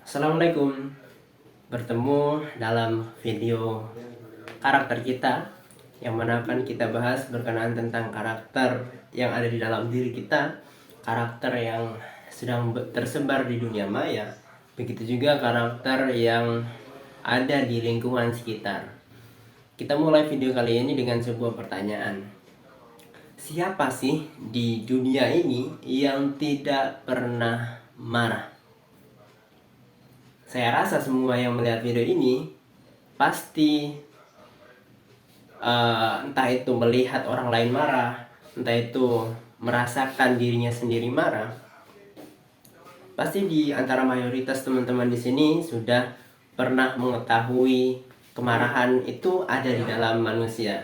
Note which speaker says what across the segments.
Speaker 1: Assalamualaikum. Bertemu dalam video karakter kita, yang mana akan kita bahas berkenaan tentang karakter yang ada di dalam diri kita, karakter yang sedang tersebar di dunia maya, begitu juga karakter yang ada di lingkungan sekitar. Kita mulai video kali ini dengan sebuah pertanyaan. Siapa sih di dunia ini yang tidak pernah marah? Saya rasa semua yang melihat video ini pasti entah itu melihat orang lain marah, entah itu merasakan dirinya sendiri marah. Pasti di antara mayoritas teman-teman di sini sudah pernah mengetahui kemarahan itu ada di dalam manusia.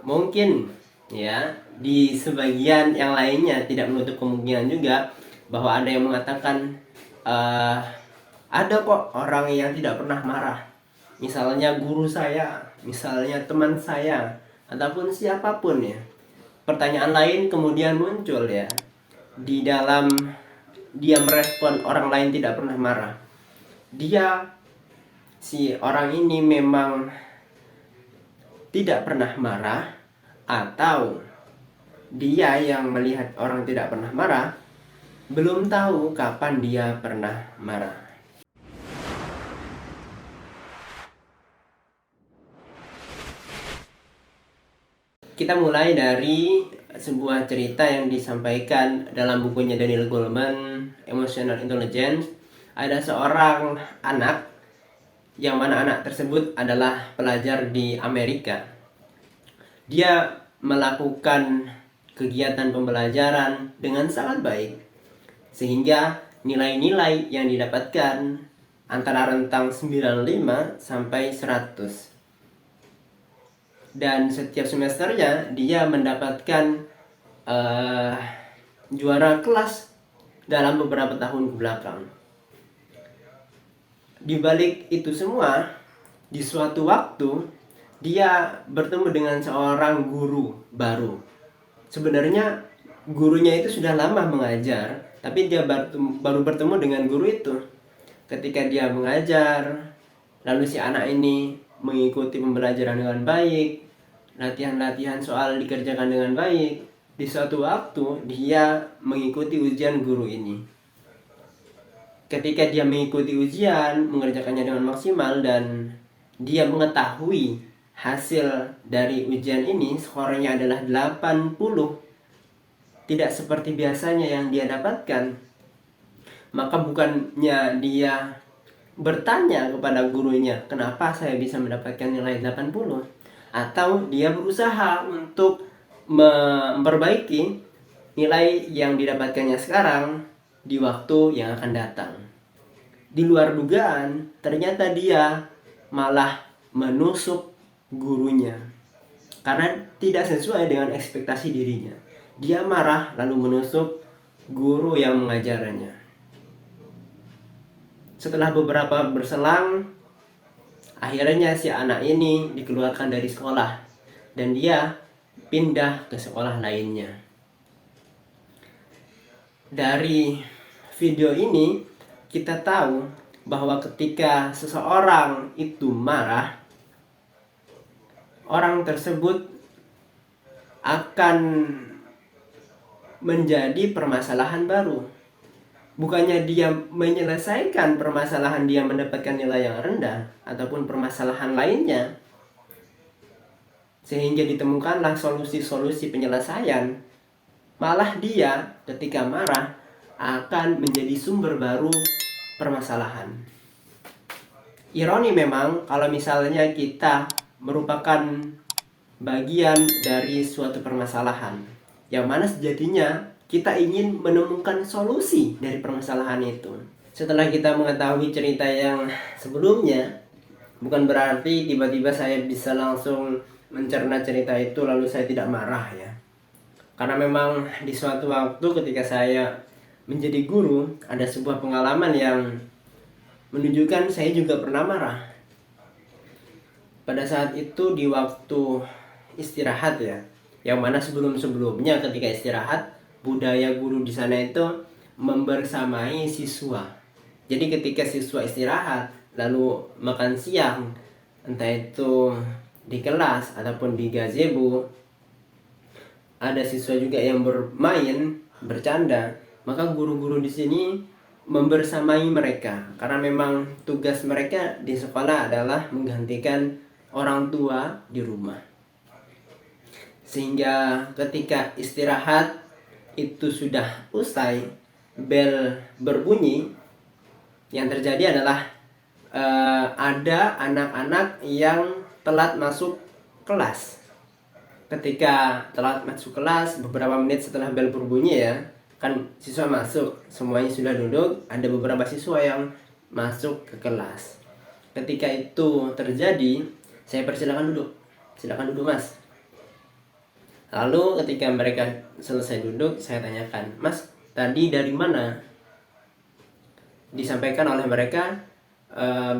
Speaker 1: Mungkin ya di sebagian yang lainnya tidak menutup kemungkinan juga bahwa ada yang mengatakan ada kok orang yang tidak pernah marah. Misalnya guru saya, misalnya teman saya, ataupun siapapun ya. Pertanyaan lain kemudian muncul ya. Di dalam dia merespon orang lain tidak pernah marah. Si orang ini memang tidak pernah marah, atau dia yang melihat orang tidak pernah marah belum tahu kapan dia pernah marah. Kita mulai dari sebuah cerita yang disampaikan dalam bukunya Daniel Goleman, Emotional Intelligence. Ada seorang anak, yang mana anak tersebut adalah pelajar di Amerika. Dia melakukan kegiatan pembelajaran dengan sangat baik, sehingga nilai-nilai yang didapatkan antara rentang 95 sampai 100. Dan setiap semesternya dia mendapatkan juara kelas dalam beberapa tahun ke belakang. Di balik itu semua, di suatu waktu dia bertemu dengan seorang guru baru. Sebenarnya gurunya itu sudah lama mengajar, tapi dia baru bertemu dengan guru itu. Ketika dia mengajar, lalu si anak ini mengikuti pembelajaran dengan baik, latihan-latihan soal dikerjakan dengan baik. Di suatu waktu dia mengikuti ujian guru ini. Ketika dia mengikuti ujian, mengerjakannya dengan maksimal, dan dia mengetahui hasil dari ujian ini, skornya adalah 80. Tidak seperti biasanya yang dia dapatkan. Maka bukannya dia bertanya kepada gurunya, kenapa saya bisa mendapatkan nilai 80? Atau dia berusaha untuk memperbaiki nilai yang didapatkannya sekarang di waktu yang akan datang. Di luar dugaan, ternyata dia malah menusuk gurunya karena tidak sesuai dengan ekspektasi dirinya. Dia marah lalu menusuk guru yang mengajarnya. Setelah beberapa berselang, akhirnya si anak ini dikeluarkan dari sekolah dan dia pindah ke sekolah lainnya. Dari video ini kita tahu bahwa ketika seseorang itu marah, orang tersebut akan menjadi permasalahan baru. Bukannya dia menyelesaikan permasalahan dia mendapatkan nilai yang rendah ataupun permasalahan lainnya, sehingga ditemukanlah solusi-solusi penyelesaian. Malah dia ketika marah akan menjadi sumber baru permasalahan. Ironi memang kalau misalnya kita merupakan bagian dari suatu permasalahan, yang mana sejatinya kita ingin menemukan solusi dari permasalahan itu. Setelah kita mengetahui cerita yang sebelumnya, bukan berarti tiba-tiba saya bisa langsung mencerna cerita itu lalu saya tidak marah ya. Karena memang di suatu waktu ketika saya menjadi guru, ada sebuah pengalaman yang menunjukkan saya juga pernah marah. Pada saat itu di waktu istirahat ya, yang mana sebelum-sebelumnya ketika istirahat, budaya guru di sana itu membersamai siswa. Jadi ketika siswa istirahat lalu makan siang, entah itu di kelas ataupun di gazebo, ada siswa juga yang bermain, bercanda, maka guru-guru di sini membersamai mereka karena memang tugas mereka di sekolah adalah menggantikan orang tua di rumah. Sehingga ketika istirahat itu sudah usai, bel berbunyi, yang terjadi adalah ada anak-anak yang telat masuk kelas. Ketika telat masuk kelas, beberapa menit setelah bel berbunyi ya, kan siswa masuk, semuanya sudah duduk, ada beberapa siswa yang masuk ke kelas. Ketika itu terjadi, saya persilakan duduk. Silakan duduk, Mas. Lalu ketika mereka selesai duduk, saya tanyakan, Mas, tadi dari mana? Disampaikan oleh mereka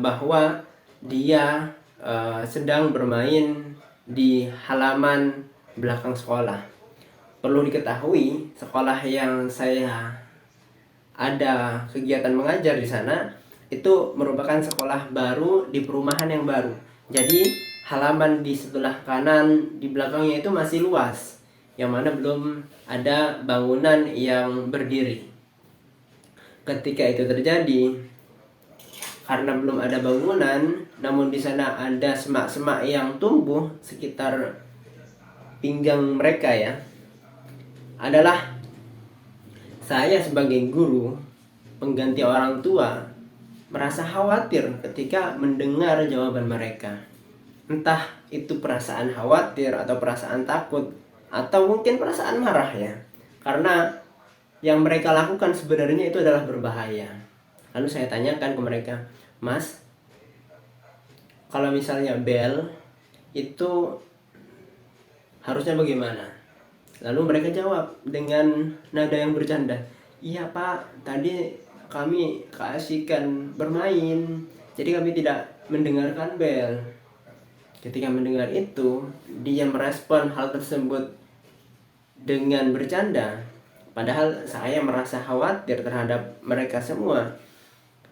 Speaker 1: bahwa dia sedang bermain di halaman belakang sekolah. Perlu diketahui, sekolah yang saya ada kegiatan mengajar di sana itu merupakan sekolah baru di perumahan yang baru. Jadi halaman di sebelah kanan di belakangnya itu masih luas, yang mana belum ada bangunan yang berdiri. Ketika itu terjadi, karena belum ada bangunan, namun di sana ada semak-semak yang tumbuh sekitar pinggang mereka ya, adalah saya sebagai guru, pengganti orang tua, merasa khawatir ketika mendengar jawaban mereka. Entah itu perasaan khawatir atau perasaan takut atau mungkin perasaan marah ya, karena yang mereka lakukan sebenarnya itu adalah berbahaya. Lalu saya tanyakan ke mereka, Mas, kalau misalnya bel itu harusnya bagaimana? Lalu mereka jawab dengan nada yang bercanda, iya Pak, tadi kami keasikan bermain, jadi kami tidak mendengarkan bel. Ketika mendengar itu, dia merespon hal tersebut dengan bercanda, padahal saya merasa khawatir terhadap mereka semua.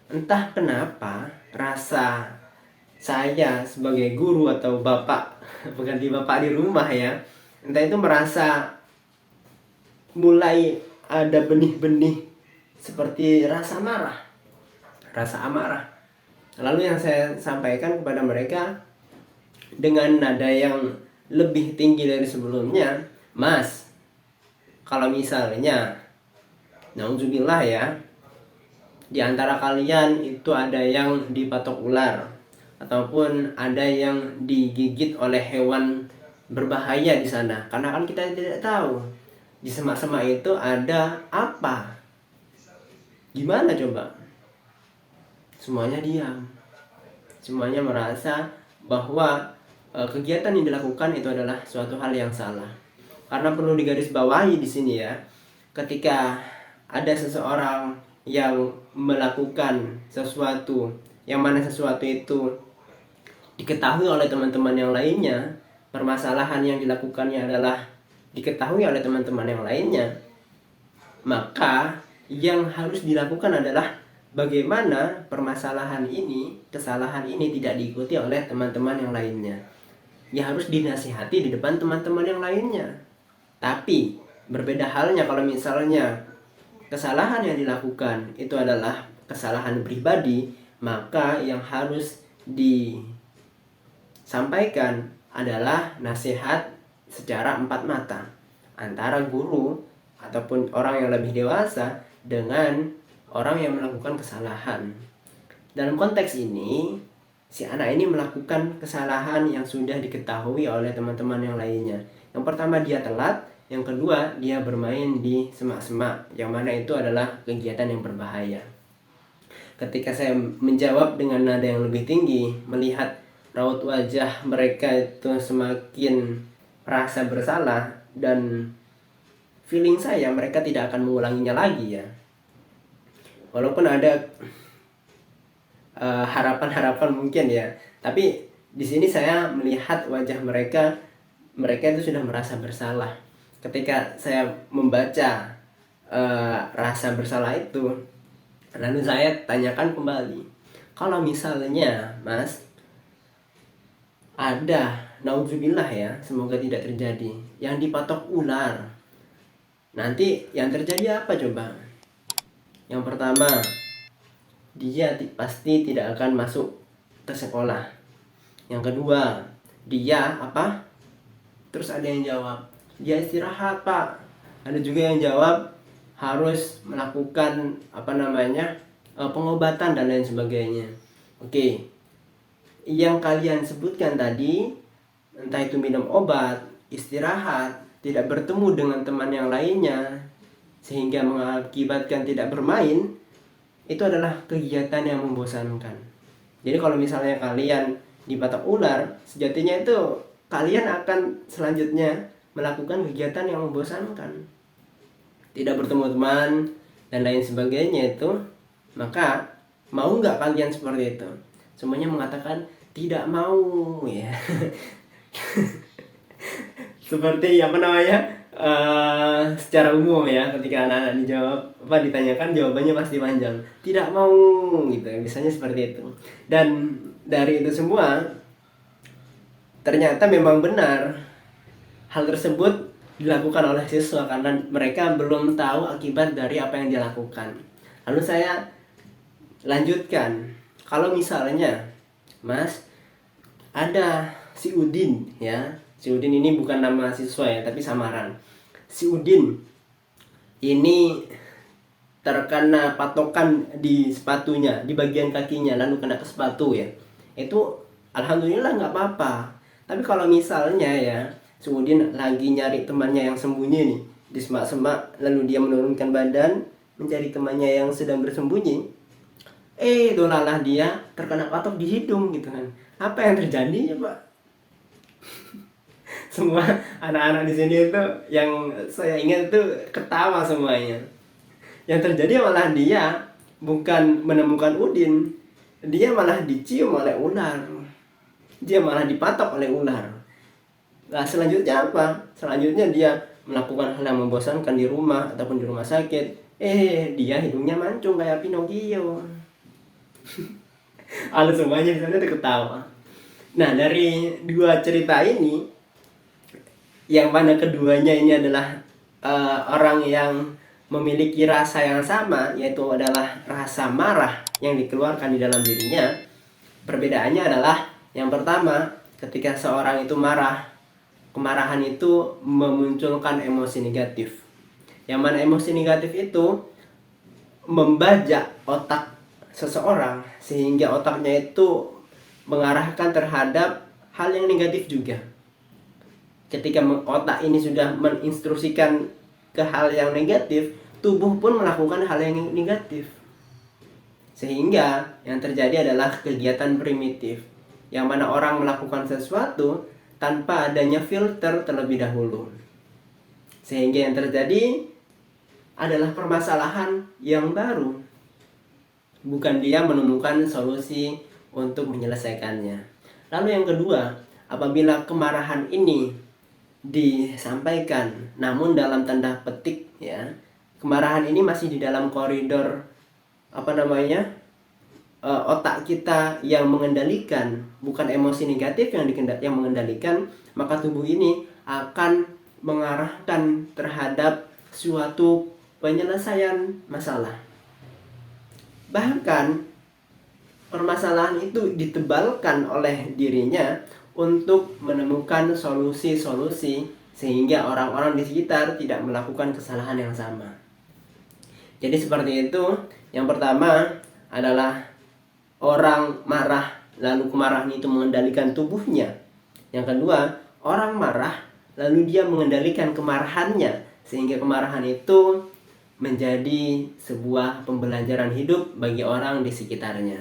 Speaker 1: Entah kenapa rasa saya sebagai guru atau bapak, pengganti bapak di rumah ya, entah itu merasa mulai ada benih-benih seperti rasa marah, rasa amarah. Lalu yang saya sampaikan kepada mereka dengan nada yang lebih tinggi dari sebelumnya, Mas, kalau misalnya nauzubillah ya, di antara kalian itu ada yang dipatok ular ataupun ada yang digigit oleh hewan berbahaya di sana, karena kan kita tidak tahu di semak-semak itu ada apa. Gimana coba? Semuanya diam. Semuanya merasa bahwa kegiatan yang dilakukan itu adalah suatu hal yang salah. Karena perlu digarisbawahi di sini ya, ketika ada seseorang yang melakukan sesuatu yang mana sesuatu itu diketahui oleh teman-teman yang lainnya, permasalahan yang dilakukannya adalah diketahui oleh teman-teman yang lainnya, maka yang harus dilakukan adalah bagaimana permasalahan ini, kesalahan ini tidak diikuti oleh teman-teman yang lainnya. Ya harus dinasihati di depan teman-teman yang lainnya. Tapi berbeda halnya kalau misalnya kesalahan yang dilakukan itu adalah kesalahan pribadi, maka yang harus disampaikan adalah nasihat secara empat mata antara guru ataupun orang yang lebih dewasa dengan orang yang melakukan kesalahan. Dalam konteks ini, si anak ini melakukan kesalahan yang sudah diketahui oleh teman-teman yang lainnya. Yang pertama, dia telat. Yang kedua, dia bermain di semak-semak, yang mana itu adalah kegiatan yang berbahaya. Ketika saya menjawab dengan nada yang lebih tinggi, melihat raut wajah mereka itu semakin merasa bersalah, dan feeling saya mereka tidak akan mengulanginya lagi ya. Walaupun ada harapan-harapan mungkin ya, tapi di sini saya melihat wajah mereka itu sudah merasa bersalah. Ketika saya membaca rasa bersalah itu, Lalu saya tanyakan kembali, kalau misalnya Mas ada, naudzubillah ya, semoga tidak terjadi, yang dipatok ular, nanti yang terjadi apa coba? Yang pertama, dia pasti tidak akan masuk ke sekolah. Yang kedua, dia apa? Terus ada yang jawab, dia istirahat Pak. Ada juga yang jawab harus melakukan pengobatan dan lain sebagainya. Oke, yang kalian sebutkan tadi, entah itu minum obat, istirahat, tidak bertemu dengan teman yang lainnya, sehingga mengakibatkan tidak bermain, itu adalah kegiatan yang membosankan. Jadi kalau misalnya kalian dipatok ular, sejatinya itu kalian akan selanjutnya melakukan kegiatan yang membosankan, tidak bertemu teman dan lain sebagainya itu. Maka mau nggak kalian seperti itu? Semuanya mengatakan tidak mau ya. Seperti secara umum ya, ketika anak-anak ditanyakan, jawabannya pasti panjang, tidak mau gitu, biasanya seperti itu. Dan dari itu semua ternyata memang benar hal tersebut dilakukan oleh siswa karena mereka belum tahu akibat dari apa yang dilakukan. Lalu saya lanjutkan, kalau misalnya Mas ada si Udin ya, si Udin ini bukan nama siswa ya, tapi samaran. Si Udin ini terkena patokan di sepatunya, di bagian kakinya, lalu kena ke sepatu ya. Itu alhamdulillah nggak apa-apa. Tapi kalau misalnya ya, si Udin lagi nyari temannya yang sembunyi nih di semak-semak, lalu dia menurunkan badan mencari temannya yang sedang bersembunyi, dolalah dia terkena patok di hidung gitu kan. Apa yang terjadi ya Pak? Semua anak-anak di sini itu yang saya ingat itu ketawa semuanya. Yang terjadi malah dia bukan menemukan Udin, dia malah dicium oleh ular, dia malah dipatok oleh ular. Nah selanjutnya apa? Selanjutnya dia melakukan hal yang membosankan di rumah ataupun di rumah sakit. Dia hidungnya mancung kayak Pinocchio. Lalu semuanya di sana ketawa. Nah dari dua cerita ini, yang mana keduanya ini adalah orang yang memiliki rasa yang sama, yaitu adalah rasa marah yang dikeluarkan di dalam dirinya. Perbedaannya adalah yang pertama, ketika seorang itu marah, kemarahan itu memunculkan emosi negatif. Yang mana emosi negatif itu membajak otak seseorang sehingga otaknya itu mengarahkan terhadap hal yang negatif juga. Ketika otak ini sudah menginstruksikan ke hal yang negatif, tubuh pun melakukan hal yang negatif. Sehingga yang terjadi adalah kegiatan primitif, yang mana orang melakukan sesuatu tanpa adanya filter terlebih dahulu. Sehingga yang terjadi adalah permasalahan yang baru, bukan dia menemukan solusi untuk menyelesaikannya. Lalu yang kedua, apabila kemarahan ini disampaikan namun dalam tanda petik ya, kemarahan ini masih di dalam koridor otak kita yang mengendalikan, bukan emosi negatif yang mengendalikan, maka tubuh ini akan mengarahkan terhadap suatu penyelesaian masalah. Bahkan permasalahan itu ditebalkan oleh dirinya untuk menemukan solusi-solusi sehingga orang-orang di sekitar tidak melakukan kesalahan yang sama. Jadi seperti itu. Yang pertama adalah orang marah lalu kemarahan itu mengendalikan tubuhnya. Yang kedua, orang marah lalu dia mengendalikan kemarahannya sehingga kemarahan itu menjadi sebuah pembelajaran hidup bagi orang di sekitarnya.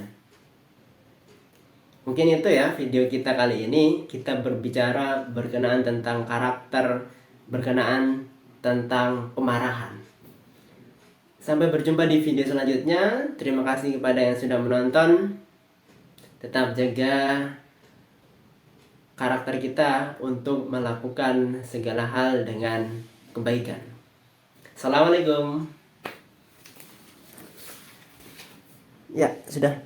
Speaker 1: Mungkin itu ya video kita kali ini. Kita berbicara berkenaan tentang karakter, berkenaan tentang kemarahan. Sampai berjumpa di video selanjutnya. Terima kasih kepada yang sudah menonton. Tetap jaga karakter kita untuk melakukan segala hal dengan kebaikan. Assalamualaikum. Ya, sudah.